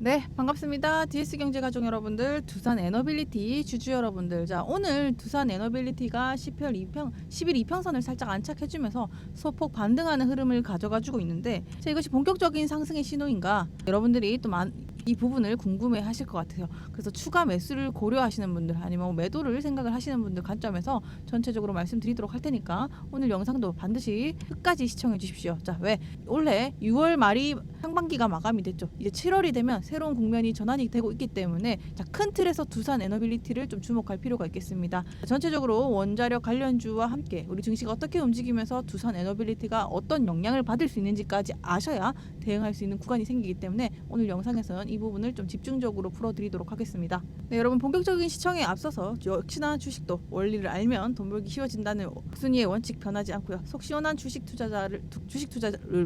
네, 반갑습니다. DS경제가족 여러분들, 두산 에너빌리티 주주 여러분들. 자, 오늘 두산 에너빌리티가 11 이평선을 살짝 안착해주면서 소폭 반등하는 흐름을 가져가주고 있는데, 자, 이것이 본격적인 상승의 신호인가? 여러분들이 또 이 부분을 궁금해 하실 것 같아요. 그래서 추가 매수를 고려하시는 분들, 아니면 매도를 생각을 하시는 분들 관점에서 전체적으로 말씀드리도록 할 테니까 오늘 영상도 반드시 끝까지 시청해 주십시오. 자, 왜? 원래 6월 말이 상반기가 마감이 됐죠. 이제 7월이 되면 새로운 국면이 전환이 되고 있기 때문에, 자, 큰 틀에서 두산 에너빌리티를 좀 주목할 필요가 있겠습니다. 전체적으로 원자력 관련주와 함께 우리 증시가 어떻게 움직이면서 두산 에너빌리티가 어떤 영향을 받을 수 있는지까지 아셔야 대응할 수 있는 구간이 생기기 때문에 오늘 영상에서는 이 부분을 좀 집중적으로 풀어드리도록 하겠습니다. 네, 여러분, 본격적인 시청에 앞서서 역시나 주식도 원리를 알면 돈 벌기 쉬워진다는 순위의 원칙 변하지 않고요. 속 시원한 주식 투자를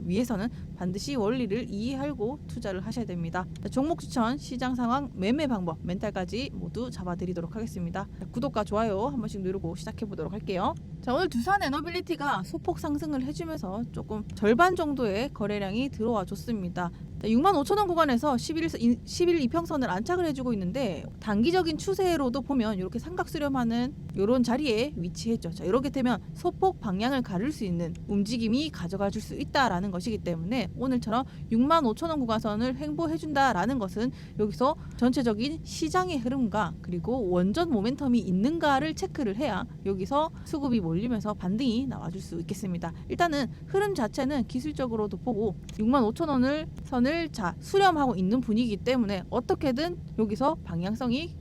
위해서는 반드시 원리를 이해하고 투자를 하셔야 됩니다. 자, 종목 추천, 시장 상황, 매매 방법, 멘탈까지 모두 잡아드리도록 하겠습니다. 자, 구독과 좋아요 한 번씩 누르고 시작해 보도록 할게요. 자, 오늘 두산 에너빌리티가 소폭 상승을 해주면서 조금 절반 정도의 거래량이 들어와 줬습니다. 65,000원 구간에서 11 이평선을 안착을 해주고 있는데, 단기적인 추세로도 보면 이렇게 삼각 수렴하는 이런 자리에 위치했죠. 자, 이렇게 되면 소폭 방향을 가를 수 있는 움직임이 가져가 줄 수 있다라는 것이기 때문에 오늘처럼 65,000원 구간선을 횡보해준다라는 것은 여기서 전체적인 시장의 흐름과 그리고 원전 모멘텀이 있는가를 체크를 해야 여기서 수급이 몰리면서 반등이 나와줄 수 있겠습니다. 일단은 흐름 자체는 기술적으로도 보고 65,000원을 선을 수렴하고 있는 분위기이기 때문에 어떻게든 여기서 방향성이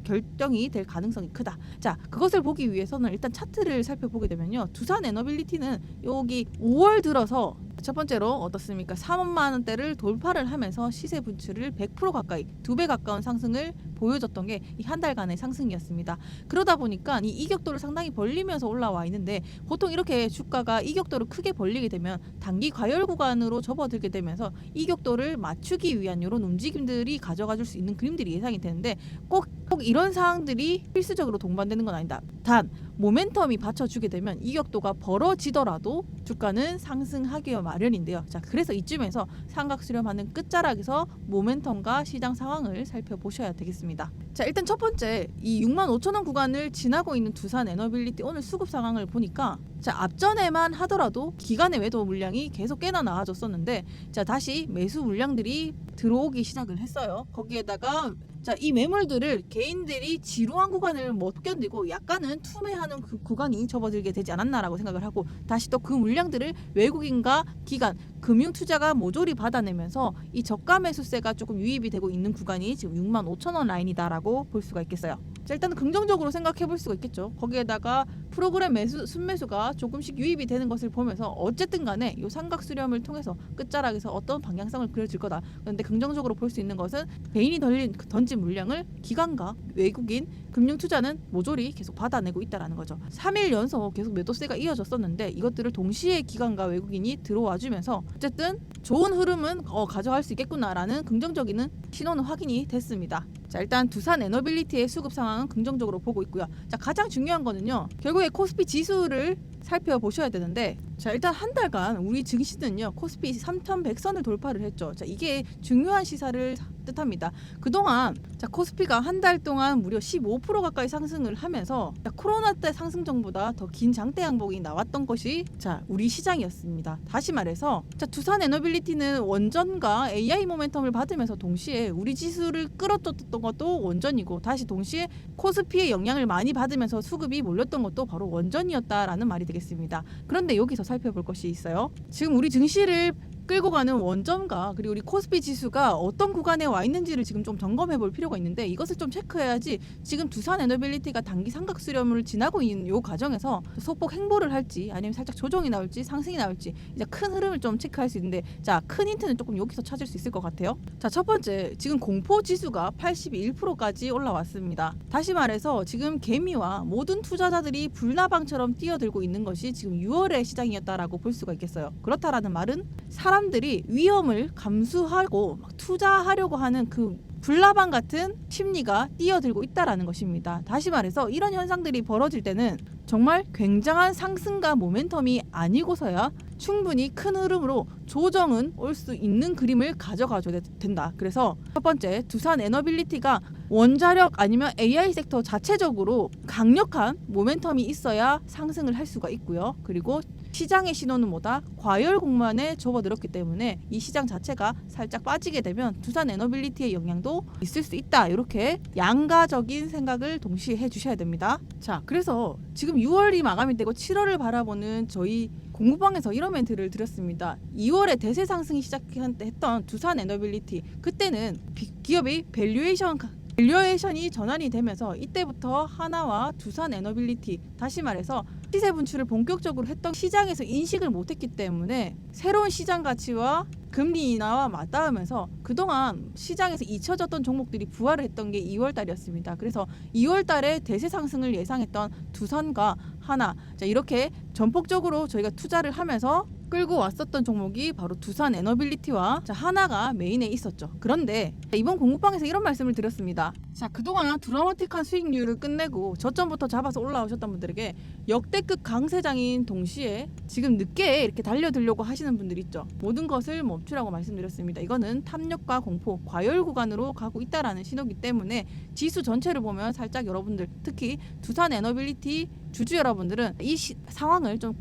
결정이 될 가능성이 크다. 자, 그것을 보기 위해서는 일단 차트를 살펴보게 되면요, 두산 에너빌리티는 여기 5월 들어서 첫 번째로 어떻습니까? 3만 원대를 돌파를 하면서 시세 분출을 100% 가까이, 2배 가까운 상승을 보여줬던 게 이 한 달간의 상승이었습니다. 그러다 보니까 이 이격도를 상당히 벌리면서 올라와 있는데, 보통 이렇게 주가가 이격도를 크게 벌리게 되면 단기 과열 구간으로 접어들게 되면서 이격도를 맞추기 위한 이런 움직임들이 가져가 줄 수 있는 그림들이 예상이 되는데, 꼭 이런 상황들이 필수적으로 동반되는 건 아니다. 단 모멘텀이 받쳐주게 되면 이격도가 벌어지더라도 주가는 상승하기가 마련인데요. 자, 그래서 이쯤에서 삼각 수렴하는 끝자락에서 모멘텀과 시장 상황을 살펴보셔야 되겠습니다. 자, 일단 첫 번째, 이 65,000원 구간을 지나고 있는 두산 에너빌리티 오늘 수급 상황을 보니까, 자, 앞전에만 하더라도 기간의 매도 물량이 계속 꽤나 나와줬었는데, 자, 다시 매수 물량들이 들어오기 시작을 했어요. 거기에다가 자, 이 매물들을 개인들이 지루한 구간을 못 견디고 약간은 투매하는 그 구간이 접어들게 되지 않았나라고 생각을 하고, 다시 또 그 물량들을 외국인과 기관, 금융투자가 모조리 받아내면서 이 저가 매수세가 조금 유입이 되고 있는 구간이 지금 65,000원 라인이다라고 볼 수가 있겠어요. 자, 일단은 긍정적으로 생각해 볼 수가 있겠죠. 거기에다가 프로그램 순매수가 조금씩 유입이 되는 것을 보면서 어쨌든 간에 이 삼각 수렴을 통해서 끝자락에서 어떤 방향성을 그려질 거다. 그런데 긍정적으로 볼 수 있는 것은 개인이 던진 물량을 기관과 외국인, 금융투자는 모조리 계속 받아내고 있다는 거죠. 3일 연속 계속 매도세가 이어졌었는데 이것들을 동시에 기관과 외국인이 들어와주면서 어쨌든 좋은 흐름은 가져갈 수 있겠구나라는 긍정적인 신호는 확인이 됐습니다. 자, 일단 두산 에너빌리티의 수급 상황은 긍정적으로 보고 있고요. 자, 가장 중요한 거는요, 결국에 코스피 지수를 살펴보셔야 되는데, 자, 일단 한 달간 우리 증시는요, 코스피 3,100선을 돌파를 했죠. 자, 이게 중요한 시사를 뜻합니다. 그동안 자, 코스피가 한 달 동안 무려 15% 가까이 상승을 하면서, 자, 코로나 때 상승 전보다 더 긴 장대 양봉이 나왔던 것이 자, 우리 시장이었습니다. 다시 말해서 자, 두산 에너빌리티는 원전과 AI 모멘텀을 받으면서 동시에 우리 지수를 끌어줬던 것도 원전이고, 다시 동시에 코스피의 영향을 많이 받으면서 수급이 몰렸던 것도 바로 원전이었다라는 말이 되겠습니다. 그런데 여기서 살펴볼 것이 있어요. 지금 우리 증시를 끌고 가는 원전과 그리고 우리 코스피 지수가 어떤 구간에 와 있는지를 지금 좀 점검해 볼 필요가 있는데, 이것을 좀 체크해야지 지금 두산 에너빌리티가 단기 삼각 수렴을 지나고 있는 이 과정에서 소폭 횡보를 할지 아니면 살짝 조정이 나올지 상승이 나올지 이제 큰 흐름을 좀 체크할 수 있는데, 자, 큰 힌트는 조금 여기서 찾을 수 있을 것 같아요. 자, 첫 번째, 지금 공포 지수가 81%까지 올라왔습니다. 다시 말해서 지금 개미와 모든 투자자들이 불나방처럼 뛰어들고 있는 것이 지금 6월의 시장이었다라고 볼 수가 있겠어요. 그렇다라는 말은 사람들이 위험을 감수하고 막 투자하려고 하는 그 불나방 같은 심리가 뛰어들고 있다라는 것입니다. 다시 말해서 이런 현상들이 벌어질 때는 정말 굉장한 상승과 모멘텀이 아니고서야 충분히 큰 흐름으로 조정은 올 수 있는 그림을 가져가줘야 된다. 그래서 첫 번째, 두산 에너빌리티가 원자력 아니면 AI 섹터 자체적으로 강력한 모멘텀이 있어야 상승을 할 수가 있고요. 그리고 시장의 신호는 뭐다? 과열 공만에 접어들었기 때문에 이 시장 자체가 살짝 빠지게 되면 두산 에너빌리티의 영향도 있을 수 있다. 이렇게 양가적인 생각을 동시에 해주셔야 됩니다. 자, 그래서 지금 6월이 마감이 되고 7월을 바라보는 저희 공부방에서 이런 멘트를 드렸습니다. 2월에 대세 상승이 시작했던 두산 에너빌리티, 그때는 기업의 밸류에이션이 전환이 되면서 이때부터 하나와 두산 에너빌리티, 다시 말해서 시세 분출을 본격적으로 했던 시장에서 인식을 못했기 때문에 새로운 시장 가치와 금리 인하와 맞닿으면서 그동안 시장에서 잊혀졌던 종목들이 부활을 했던 게 2월 달이었습니다. 그래서 2월 달에 대세 상승을 예상했던 두산과 하나, 자, 이렇게 전폭적으로 저희가 투자를 하면서 끌고 왔었던 종목이 바로 두산 에너빌리티와 하나가 메인에 있었죠. 그런데 이번 공부방에서 이런 말씀을 드렸습니다. 자, 그동안 드라마틱한 수익률을 끝내고 저점부터 잡아서 올라오셨던 분들에게 역대급 강세장인 동시에 지금 늦게 이렇게 달려들려고 하시는 분들 있죠. 모든 것을 멈추라고 말씀드렸습니다. 이거는 탐욕과 공포, 과열 구간으로 가고 있다라는 신호기 때문에 지수 전체를 보면 살짝 여러분들, 특히 두산 에너빌리티 주주 여러분들은 이 상황을 좀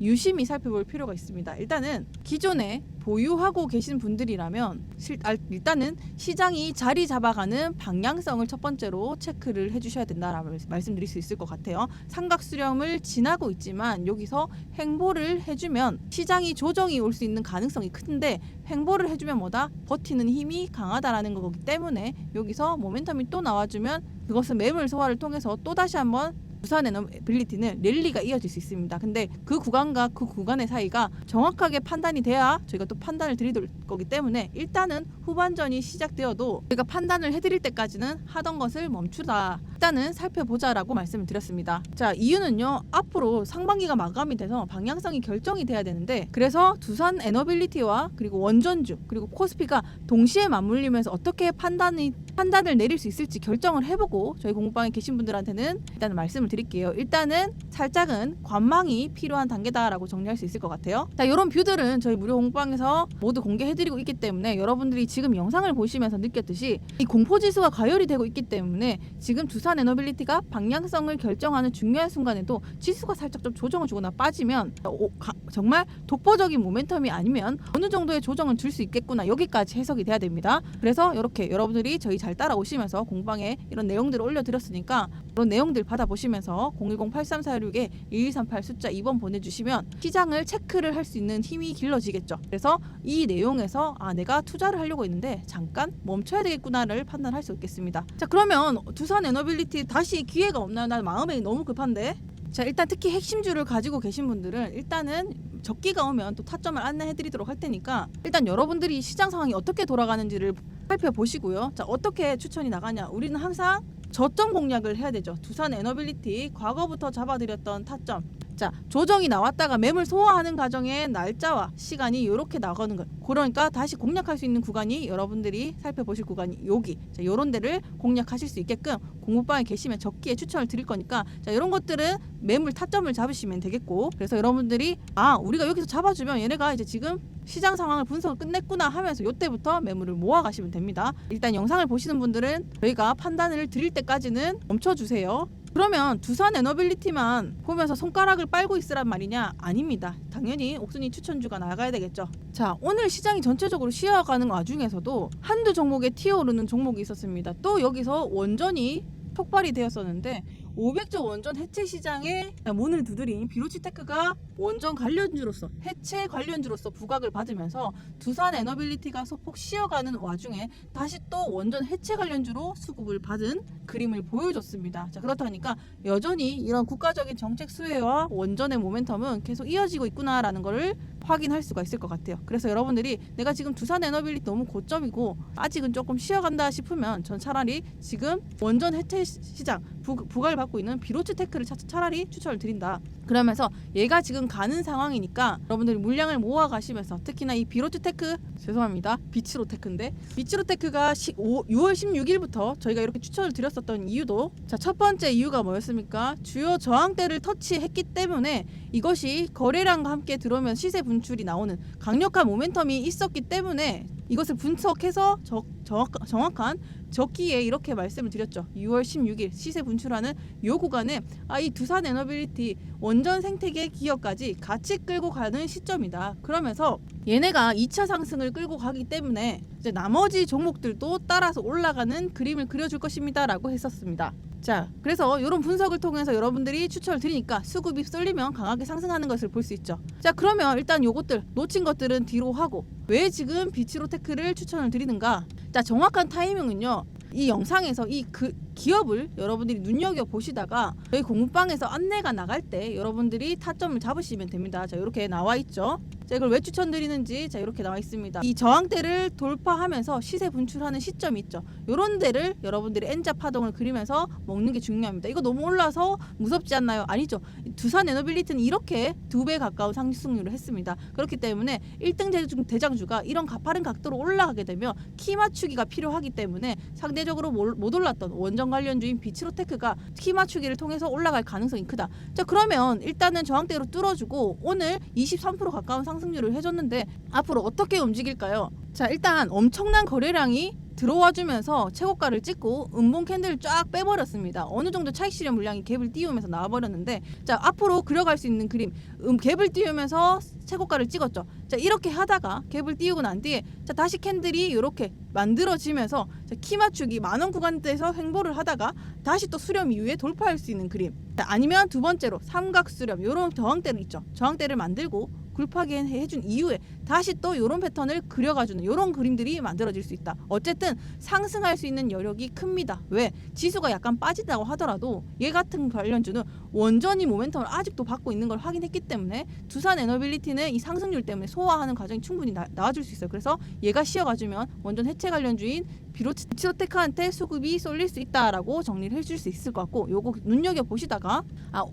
유심히 살펴볼 필요가 있습니다. 일단은 기존에 보유하고 계신 분들이라면 일단은 시장이 자리 잡아가는 방향성을 첫 번째로 체크를 해주셔야 된다라고 말씀드릴 수 있을 것 같아요. 삼각 수렴을 지나고 있지만 여기서 횡보를 해주면 시장이 조정이 올 수 있는 가능성이 큰데, 횡보를 해주면 뭐다? 버티는 힘이 강하다라는 거기 때문에 여기서 모멘텀이 또 나와주면 그것은 매물 소화를 통해서 또다시 한번 두산 에너빌리티는 랠리가 이어질 수 있습니다. 근데 그 구간과 그 구간의 사이가 정확하게 판단이 돼야 저희가 또 판단을 드릴 거기 때문에 일단은 후반전이 시작되어도 저희가 판단을 해드릴 때까지는 하던 것을 멈추다, 일단은 살펴보자라고 말씀을 드렸습니다. 자, 이유는요, 앞으로 상반기가 마감이 돼서 방향성이 결정이 돼야 되는데, 그래서 두산 에너빌리티와 그리고 원전주 그리고 코스피가 동시에 맞물리면서 어떻게 판단을 내릴 수 있을지 결정을 해보고 저희 공부방에 계신 분들한테는 일단은 말씀을 드릴게요. 일단은 살짝은 관망이 필요한 단계다라고 정리할 수 있을 것 같아요. 자, 이런 뷰들은 저희 무료 공부방에서 모두 공개해드리고 있기 때문에 여러분들이 지금 영상을 보시면서 느꼈듯이 이 공포지수가 과열이 되고 있기 때문에 지금 두산 에너빌리티가 방향성을 결정하는 중요한 순간에도 지수가 살짝 좀 조정을 주거나 빠지면 정말 독보적인 모멘텀이 아니면 어느 정도의 조정은 줄 수 있겠구나, 여기까지 해석이 돼야 됩니다. 그래서 이렇게 여러분들이 저희 잘 따라오시면서 공방에 이런 내용들을 올려드렸으니까 그런 내용들 받아보시면서 010-8346-1138 숫자 2번 보내주시면 시장을 체크를 할 수 있는 힘이 길러지겠죠. 그래서 이 내용에서 내가 투자를 하려고 했는데 잠깐 멈춰야 되겠구나를 판단할 수 있겠습니다. 자, 그러면 두산 에너빌리티 다시 기회가 없나요? 난 마음이 너무 급한데. 자, 일단 특히 핵심주를 가지고 계신 분들은 일단은 적기가 오면 또 타점을 안내해드리도록 할 테니까 일단 여러분들이 시장 상황이 어떻게 돌아가는지를 살펴보시고요. 자, 어떻게 추천이 나가냐? 우리는 항상 저점 공략을 해야 되죠. 두산 에너빌리티 과거부터 잡아드렸던 타점, 자, 조정이 나왔다가 매물 소화하는 과정의 날짜와 시간이 이렇게 나가는 것, 그러니까 다시 공략할 수 있는 구간이 여러분들이 살펴보실 구간이 여기, 자, 요런 데를 공략하실 수 있게끔 공부방에 계시면 적기에 추천을 드릴 거니까, 자, 이런 것들은 매물 타점을 잡으시면 되겠고, 그래서 여러분들이 우리가 여기서 잡아주면 얘네가 이제 지금 시장 상황을 분석을 끝냈구나 하면서 이때부터 매물을 모아 가시면 됩니다. 일단 영상을 보시는 분들은 저희가 판단을 드릴 때까지는 멈춰주세요. 그러면 두산 에너빌리티만 보면서 손가락을 빨고 있으란 말이냐? 아닙니다. 당연히 옥순이 추천주가 나가야 되겠죠. 자, 오늘 시장이 전체적으로 쉬어가는 와중에서도 한두 종목에 튀어오르는 종목이 있었습니다. 또 여기서 원전이 폭발이 되었었는데 500조 원전 해체 시장에 문을 두드린 비로치테크가 원전 관련주로서, 해체 관련주로서 부각을 받으면서 두산 에너빌리티가 소폭 쉬어가는 와중에 다시 또 원전 해체 관련주로 수급을 받은 그림을 보여줬습니다. 자, 그렇다니까 여전히 이런 국가적인 정책 수혜와 원전의 모멘텀은 계속 이어지고 있구나라는 것을 확인할 수가 있을 것 같아요. 그래서 여러분들이 내가 지금 두산 에너빌리티 너무 고점이고 아직은 조금 쉬어간다 싶으면 전 차라리 지금 원전 해체 시장 부과를 받고 있는 비로츠테크를 차라리 추천을 드린다. 그러면서 얘가 지금 가는 상황이니까 여러분들이 물량을 모아 가시면서 특히나 이 비로츠테크 죄송합니다. 비츠로테크인데 비츠로테크가 6월 16일부터 저희가 이렇게 추천을 드렸었던 이유도 자, 첫 번째 이유가 뭐였습니까? 주요 저항대를 터치했기 때문에 이것이 거래량과 함께 들어오면 시세 분출이 나오는 강력한 모멘텀이 있었기 때문에 이것을 분석해서 정확한 적기에 이렇게 말씀을 드렸죠. 6월 16일 시세 분출하는 이 구간에 이 두산 에너빌리티 원전 생태계 기업까지 같이 끌고 가는 시점이다. 그러면서 얘네가 2차 상승을 끌고 가기 때문에 이제 나머지 종목들도 따라서 올라가는 그림을 그려줄 것입니다 라고 했었습니다. 자, 그래서 이런 분석을 통해서 여러분들이 추천을 드리니까 수급이 쏠리면 강하게 상승하는 것을 볼 수 있죠. 자, 그러면 일단 요것들 놓친 것들은 뒤로 하고 왜 지금 비츠로테크를 추천을 드리는가? 자, 정확한 타이밍은요. 이 영상에서 이 기업을 여러분들이 눈여겨 보시다가 저희 공부방에서 안내가 나갈 때 여러분들이 타점을 잡으시면 됩니다. 자, 이렇게 나와 있죠. 자, 이걸 왜 추천드리는지 자, 이렇게 나와 있습니다. 이 저항대를 돌파하면서 시세 분출하는 시점이 있죠. 이런 데를 여러분들이 N자 파동을 그리면서 먹는 게 중요합니다. 이거 너무 올라서 무섭지 않나요? 아니죠. 두산 에너빌리티는 이렇게 2배 가까운 상승률을 했습니다. 그렇기 때문에 1등 대장주가 이런 가파른 각도로 올라가게 되면 키 맞추기가 필요하기 때문에 상대적으로 못 올랐던 원전 관련주인 비츠로테크가 키 맞추기를 통해서 올라갈 가능성이 크다. 자, 그러면 일단은 저항대로 뚫어주고 오늘 23% 가까운 상승률을 해줬는데 앞으로 어떻게 움직일까요? 자, 일단 엄청난 거래량이 들어와주면서 최고가를 찍고 음봉 캔들을 쫙 빼버렸습니다. 어느 정도 차익 실현 물량이 갭을 띄우면서 나와버렸는데 자, 앞으로 그려갈 수 있는 그림 갭을 띄우면서 최고가를 찍었죠. 자, 이렇게 하다가 갭을 띄우고 난 뒤에 자, 다시 캔들이 이렇게 만들어지면서 자, 키 맞추기 만원 구간대에서 횡보를 하다가 다시 또 수렴 이후에 돌파할 수 있는 그림. 자, 아니면 두 번째로 삼각 수렴 이런 저항대를 있죠. 저항대를 만들고 굴파게 해준 이후에 다시 또 이런 패턴을 그려가주는 이런 그림들이 만들어질 수 있다. 어쨌든 상승할 수 있는 여력이 큽니다. 왜? 지수가 약간 빠진다고 하더라도 얘 같은 관련주는 원전이 모멘텀을 아직도 받고 있는 걸 확인했기 때문에 두산 에너빌리티는 이 상승률 때문에 소화하는 과정이 충분히 나와줄 수 있어요. 그래서 얘가 쉬어가주면 원전 해체 관련주인 비츠로테크한테 수급이 쏠릴 수 있다라고 정리를 해줄 수 있을 것 같고 요거 눈여겨보시다가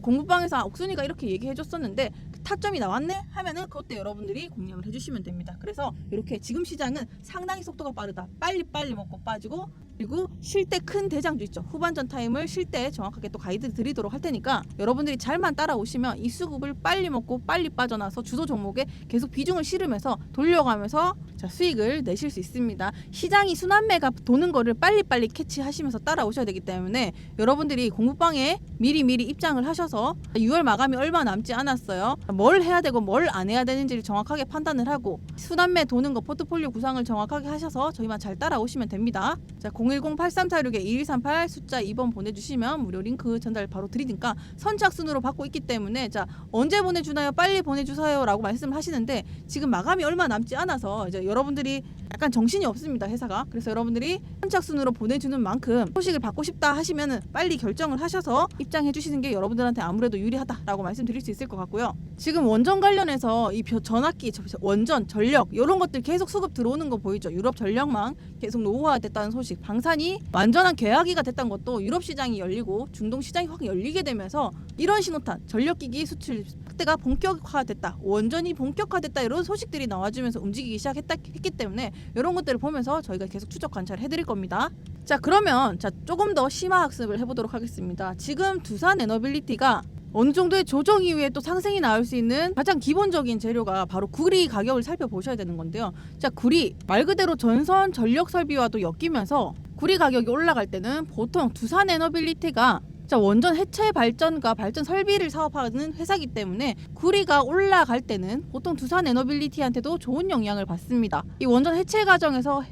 공부방에서 옥순이가 이렇게 얘기해줬었는데 타점이 나왔네 하면은 그때 여러분들이 공략을 해주시면 됩니다. 그래서 이렇게 지금 시장은 상당히 속도가 빠르다. 빨리 먹고 빠지고 그리고 쉴 때 큰 대장주 있죠. 후반전 타임을 쉴 때 정확하게 또 가이드 드리도록 할 테니까 여러분들이 잘만 따라오시면 이 수급을 빨리 먹고 빨리 빠져나서 주도 종목에 계속 비중을 실으면서 돌려가면서 자, 수익을 내실 수 있습니다. 시장이 순환매가 도는 거를 빨리빨리 캐치하시면서 따라오셔야 되기 때문에 여러분들이 공부방에 미리 입장을 하셔서 6월 마감이 얼마 남지 않았어요. 뭘 해야 되고 뭘 안 해야 되는지를 정확하게 판단을 하고 순환매 도는 거 포트폴리오 구상을 정확하게 하셔서 저희만 잘 따라오시면 됩니다. 자, 010-8346-2138 숫자 2번 보내주시면 무료 링크 전달 바로 드리니까 선착순으로 받고 있기 때문에 자, 언제 보내주나요? 빨리 보내주세요 라고 말씀을 하시는데 지금 마감이 얼마 남지 않아서 이제 여러분들이 약간 정신이 없습니다. 회사가. 그래서 여러분들이 선착순으로 보내주는 만큼 소식을 받고 싶다 하시면은 빨리 결정을 하셔서 입장해 주시는 게 여러분들한테 아무래도 유리하다라고 말씀드릴 수 있을 것 같고요. 지금 원전 관련해서 이 전압기, 원전, 전력 이런 것들 계속 수급 들어오는 거 보이죠? 유럽 전력망 계속 노후화됐다는 소식, 방산이 완전한 개화기가 됐다는 것도 유럽 시장이 열리고 중동 시장이 확 열리게 되면서 이런 신호탄, 전력기기 수출 확대가 본격화됐다, 원전이 본격화됐다 이런 소식들이 나와주면서 움직이기 시작했기 때문에 이런 것들을 보면서 저희가 계속 추적 관찰을 해드릴 겁니다. 자, 그러면 조금 더 심화 학습을 해보도록 하겠습니다. 지금 두산 에너빌리티가 어느 정도의 조정 이후에 또 상승이 나올 수 있는 가장 기본적인 재료가 바로 구리 가격을 살펴보셔야 되는 건데요. 자, 구리 말 그대로 전선 전력 설비와도 엮이면서 구리 가격이 올라갈 때는 보통 두산 에너빌리티가 자, 원전 해체 발전과 발전 설비를 사업하는 회사이기 때문에 구리가 올라갈 때는 보통 두산 에너빌리티한테도 좋은 영향을 받습니다. 이 원전 해체 과정에서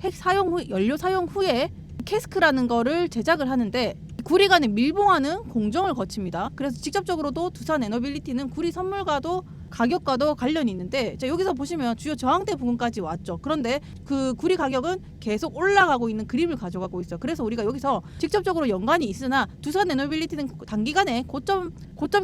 연료 사용 후에 캐스크라는 거를 제작을 하는데 구리 간에 밀봉하는 공정을 거칩니다. 그래서 직접적으로도 두산 에너빌리티는 구리 선물과도 가격과도 관련이 있는데, 자, 여기서 보시면 주요 저항대 부근까지 왔죠. 그런데 그 구리 가격은 계속 올라가고 있는 그림을 가져가고 있어요. 그래서 우리가 여기서 직접적으로 연관이 있으나 두산 에너빌리티는 단기간에 고점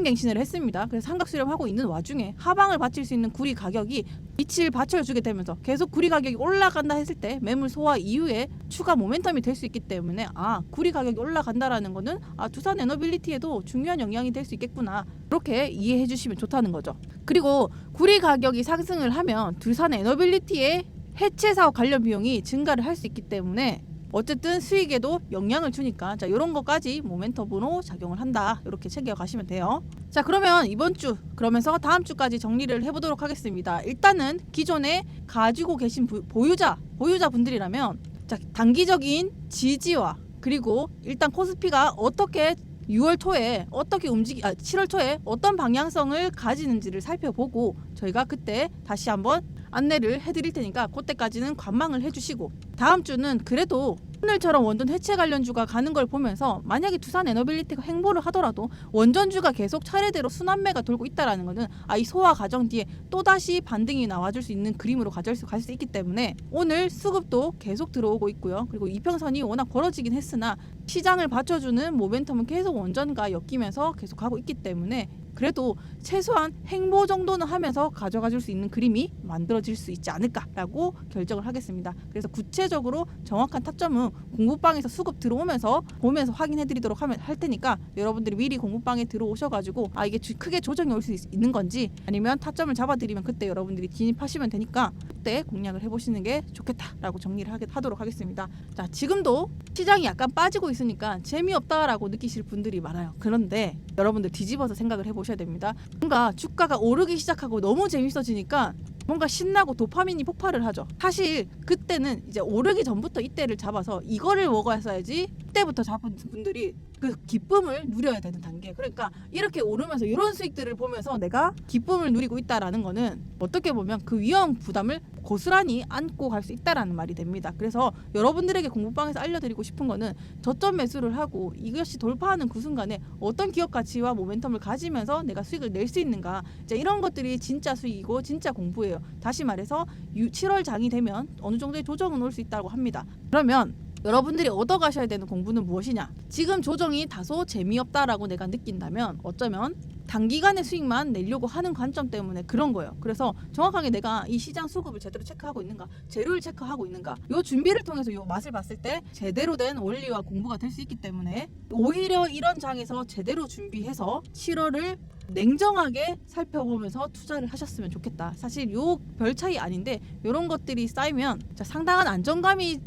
갱신을 했습니다. 그래서 삼각 수렴하고 있는 와중에 하방을 받칠 수 있는 구리 가격이 빛을 받쳐주게 되면서 계속 구리 가격이 올라간다 했을 때 매물 소화 이후에 추가 모멘텀이 될 수 있기 때문에 구리 가격이 올라간다라는 거는 두산 에너빌리티에도 중요한 영향이 될 수 있겠구나, 이렇게 이해해 주시면 좋다는 거죠. 그리고 구리 가격이 상승을 하면 두산 에너빌리티의 해체 사업 관련 비용이 증가를 할 수 있기 때문에 어쨌든 수익에도 영향을 주니까, 자, 이런 것까지 모멘텀으로 작용을 한다, 이렇게 챙겨가시면 돼요. 자, 그러면 이번 주 그러면서 다음 주까지 정리를 해보도록 하겠습니다. 일단은 기존에 가지고 계신 보유자분들이라면, 자, 단기적인 지지와 그리고 일단 코스피가 어떻게 6월 초에 어떻게 7월 초에 어떤 방향성을 가지는지를 살펴보고 저희가 그때 다시 한번 안내를 해드릴 테니까 그때까지는 관망을 해주시고, 다음 주는 그래도 오늘처럼 원전 해체 관련주가 가는 걸 보면서 만약에 두산 에너빌리티가 횡보를 하더라도 원전주가 계속 차례대로 순환매가 돌고 있다라는 것은 이 소화 과정 뒤에 또다시 반등이 나와줄 수 있는 그림으로 갈 수 있기 때문에 오늘 수급도 계속 들어오고 있고요. 그리고 이평선이 워낙 벌어지긴 했으나 시장을 받쳐주는 모멘텀은 계속 원전과 엮이면서 계속 가고 있기 때문에 그래도 최소한 횡보 정도는 하면서 가져가줄 수 있는 그림이 만들어질 수 있지 않을까라고 결정을 하겠습니다. 그래서 구체적으로 정확한 타점은 공부방에서 수급 들어오면서 보면서 확인해드리도록 할 테니까 여러분들이 미리 공부방에 들어오셔가지고 이게 크게 조정이 올 수 있는 건지 아니면 타점을 잡아드리면 그때 여러분들이 진입하시면 되니까 그때 공략을 해보시는 게 좋겠다라고 정리를 하도록 하겠습니다. 자, 지금도 시장이 약간 빠지고 있으니까 재미없다라고 느끼실 분들이 많아요. 그런데 여러분들 뒤집어서 생각을 해보셔야 됩니다. 뭔가 주가가 오르기 시작하고 너무 재밌어지니까 뭔가 신나고 도파민이 폭발을 하죠. 사실 그때는 이제 오르기 전부터 이때를 잡아서 이거를 먹어야지 그때부터 잡은 분들이 그 기쁨을 누려야 되는 단계. 그러니까 이렇게 오르면서 이런 수익들을 보면서 내가 기쁨을 누리고 있다라는 거는 어떻게 보면 그 위험 부담을 고스란히 안고 갈 수 있다라는 말이 됩니다. 그래서 여러분들에게 공부방에서 알려드리고 싶은 거는 저점 매수를 하고 이것이 돌파하는 그 순간에 어떤 기업 가치와 모멘텀을 가지면서 내가 수익을 낼 수 있는가, 이런 것들이 진짜 수익이고 진짜 공부예요. 다시 말해서 7월 장이 되면 어느 정도의 조정은 올 수 있다고 합니다. 그러면 여러분들이 얻어가셔야 되는 공부는 무엇이냐? 지금 조정이 다소 재미없다라고 내가 느낀다면 어쩌면 단기간의 수익만 내려고 하는 관점 때문에 그런 거예요. 그래서 정확하게 내가 이 시장 수급을 제대로 체크하고 있는가, 재료를 체크하고 있는가, 요 준비를 통해서 요 맛을 봤을 때 제대로 된 원리와 공부가 될 수 있기 때문에 오히려 이런 장에서 제대로 준비해서 7월을 냉정하게 살펴보면서 투자를 하셨으면 좋겠다. 사실 요 별 차이 아닌데 이런 것들이 쌓이면 상당한 안정감이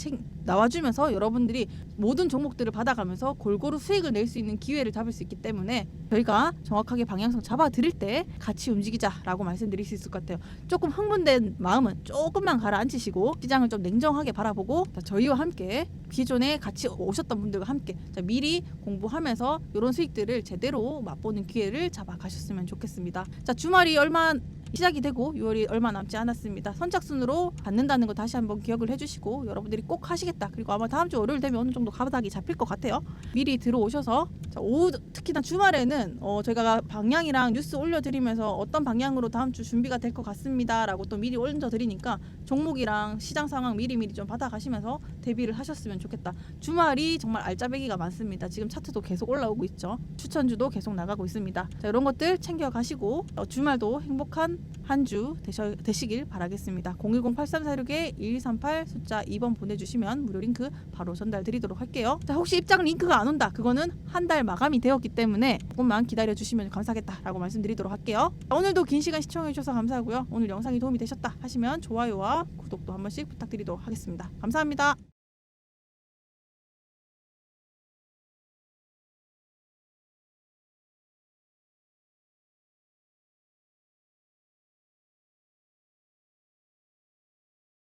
나와주면서 여러분들이 모든 종목들을 받아가면서 골고루 수익을 낼 수 있는 기회를 잡을 수 있기 때문에 저희가 정확하게 방향성 잡아드릴 때 같이 움직이자라고 말씀드릴 수 있을 것 같아요. 조금 흥분된 마음은 조금만 가라앉히시고 시장을 좀 냉정하게 바라보고 저희와 함께 기존에 같이 오셨던 분들과 함께 미리 공부하면서 이런 수익들을 제대로 맛보는 기회를 잡아가셨으면 좋겠습니다. 주말이 얼마 시작이 되고 6월이 얼마 남지 않았습니다. 선착순으로 받는다는 거 다시 한번 기억을 해주시고 여러분들이 꼭 하시겠다. 그리고 아마 다음 주 월요일 되면 어느 정도 가닥이 잡힐 것 같아요. 미리 들어오셔서 오후 특히나 주말에는 저희가 방향이랑 뉴스 올려드리면서 어떤 방향으로 다음 주 준비가 될 것 같습니다 라고 또 미리 올려드리니까 종목이랑 시장 상황 미리미리 좀 받아가시면서 대비를 하셨으면 좋겠다. 주말이 정말 알짜배기가 많습니다. 지금 차트도 계속 올라오고 있죠. 추천주도 계속 나가고 있습니다. 이런 것들 챙겨가시고 주말도 행복한 한 주 되시길 바라겠습니다. 010-8346-1238 숫자 2번 보내주시면 무료 링크 바로 전달 드리도록 할게요. 혹시 입장 링크가 안 온다, 그거는 한 달 마감이 되었기 때문에 조금만 기다려주시면 감사하겠다라고 말씀드리도록 할게요. 오늘도 긴 시간 시청해주셔서 감사하고요. 오늘 영상이 도움이 되셨다 하시면 좋아요와 구독도 한 번씩 부탁드리도록 하겠습니다. 감사합니다.